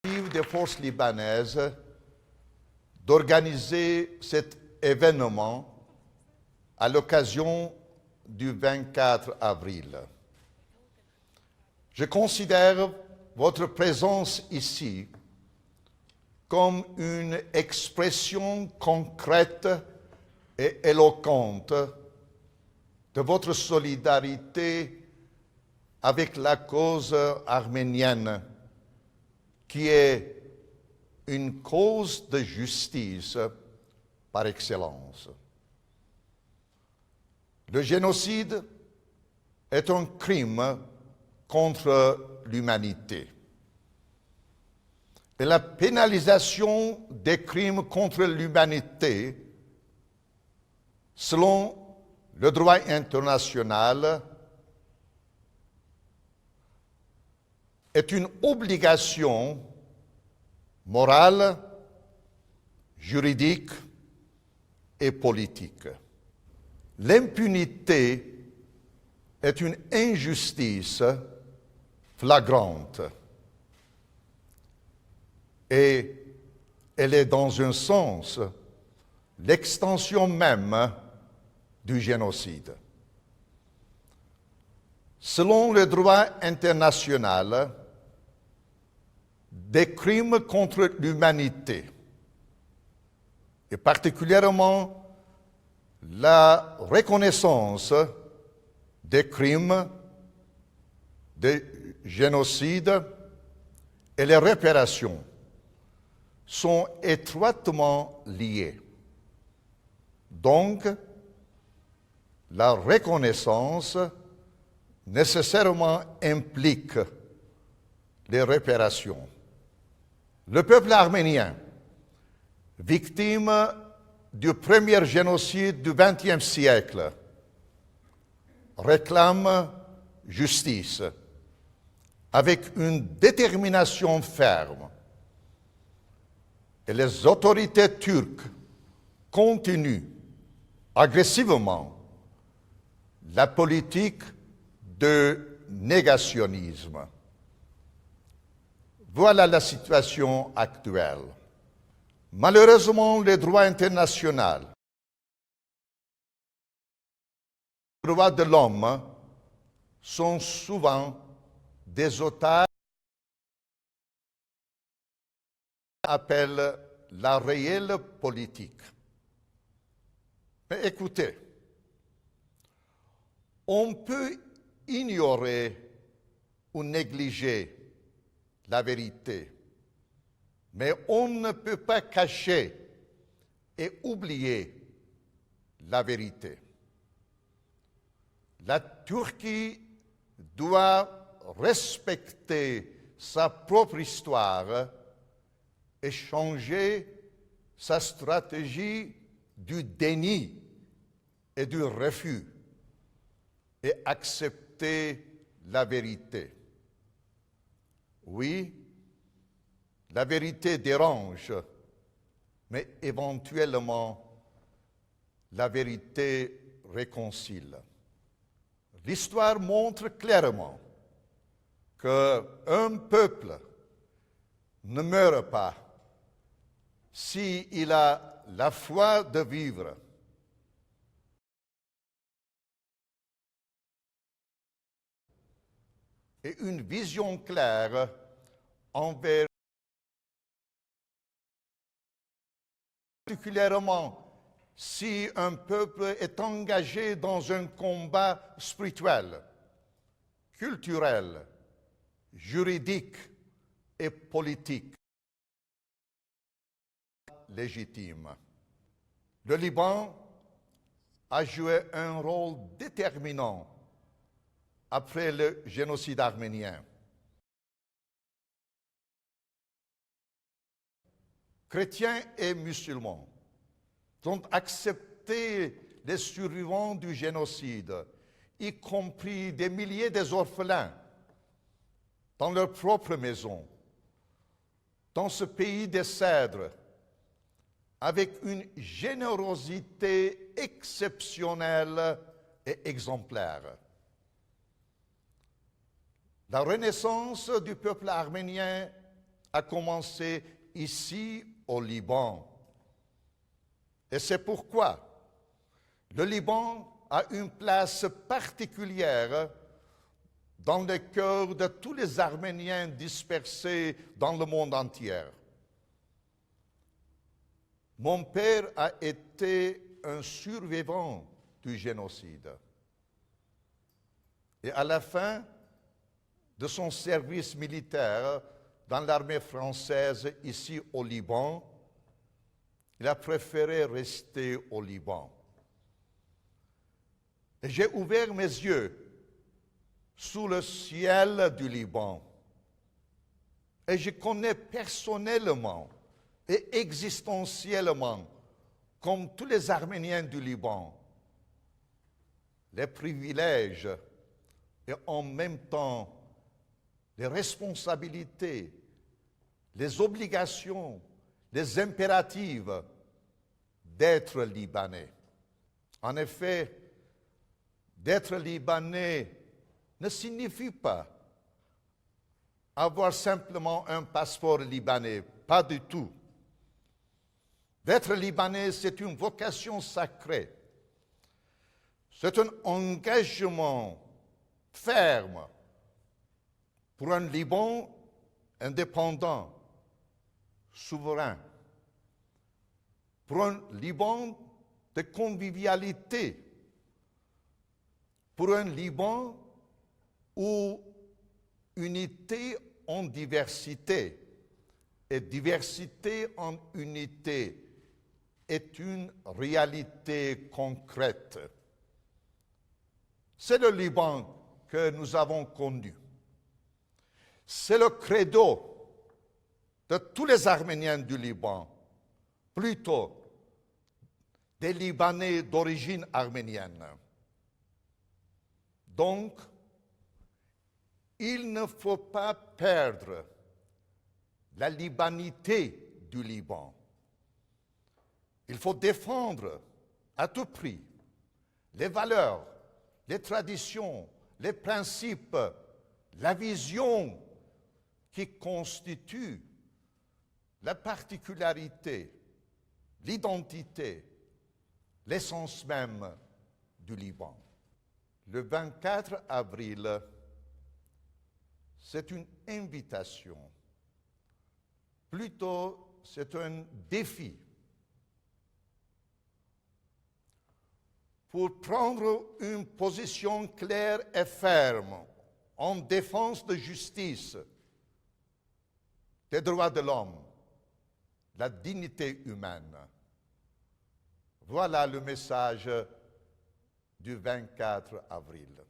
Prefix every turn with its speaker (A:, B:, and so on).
A: Des forces libanaises d'organiser cet événement à l'occasion du 24 avril. Je considère votre présence ici comme une expression concrète et éloquente de votre solidarité avec la cause arménienne, qui est une cause de justice par excellence. Le génocide est un crime contre l'humanité. Et la pénalisation des crimes contre l'humanité, selon le droit international, est une obligation morale, juridique et politique. L'impunité est une injustice flagrante et elle est dans un sens l'extension même du génocide. Selon le droit international, des crimes contre l'humanité, et particulièrement la reconnaissance des crimes de génocide et les réparations sont étroitement liés. Donc, la reconnaissance nécessairement implique les réparations. Le peuple arménien, victime du premier génocide du XXe siècle, réclame justice avec une détermination ferme. Et les autorités turques continuent agressivement la politique de négationnisme. Voilà la situation actuelle. Malheureusement, les droits internationaux, les droits de l'homme sont souvent des otages qu'on appelle la réelle politique. Mais écoutez, on peut ignorer ou négliger la vérité, mais on ne peut pas cacher et oublier la vérité. La Turquie doit respecter sa propre histoire et changer sa stratégie du déni et du refus et accepter la vérité. Oui, la vérité dérange, mais éventuellement, la vérité réconcilie. L'histoire montre clairement qu'un peuple ne meurt pas s'il a la foi de vivre. Et une vision claire envers particulièrement si un peuple est engagé dans un combat spirituel, culturel, juridique et politique légitime. Le Liban a joué un rôle déterminant après le génocide arménien. Chrétiens et musulmans ont accepté les survivants du génocide, y compris des milliers d'orphelins, dans leur propre maison, dans ce pays des cèdres, avec une générosité exceptionnelle et exemplaire. La renaissance du peuple arménien à commencer ici au Liban. Et c'est pourquoi le Liban a une place particulière dans le cœur de tous les Arméniens dispersés dans le monde entier. Mon père a été un survivant du génocide. Et à la fin de son service militaire dans l'armée française ici au Liban, il a préféré rester au Liban. Et j'ai ouvert mes yeux sous le ciel du Liban. Et je connais personnellement et existentiellement, comme tous les Arméniens du Liban, les privilèges et en même temps les responsabilités, les obligations, les impératifs d'être Libanais. En effet, d'être Libanais ne signifie pas avoir simplement un passeport libanais, pas du tout. D'être Libanais, c'est une vocation sacrée. C'est un engagement ferme pour un Liban indépendant, souverain, pour un Liban de convivialité, pour un Liban où unité en diversité et diversité en unité est une réalité concrète. C'est le Liban que nous avons connu. C'est le credo de tous les Arméniens du Liban, plutôt des Libanais d'origine arménienne. Donc, il ne faut pas perdre la libanité du Liban. Il faut défendre à tout prix les valeurs, les traditions, les principes, la vision qui constitue la particularité, l'identité, l'essence même du Liban. Le 24 avril, c'est une invitation. Plutôt, c'est un défi pour prendre une position claire et ferme en défense de justice, des droits de l'homme, la dignité humaine. Voilà le message du 24 avril.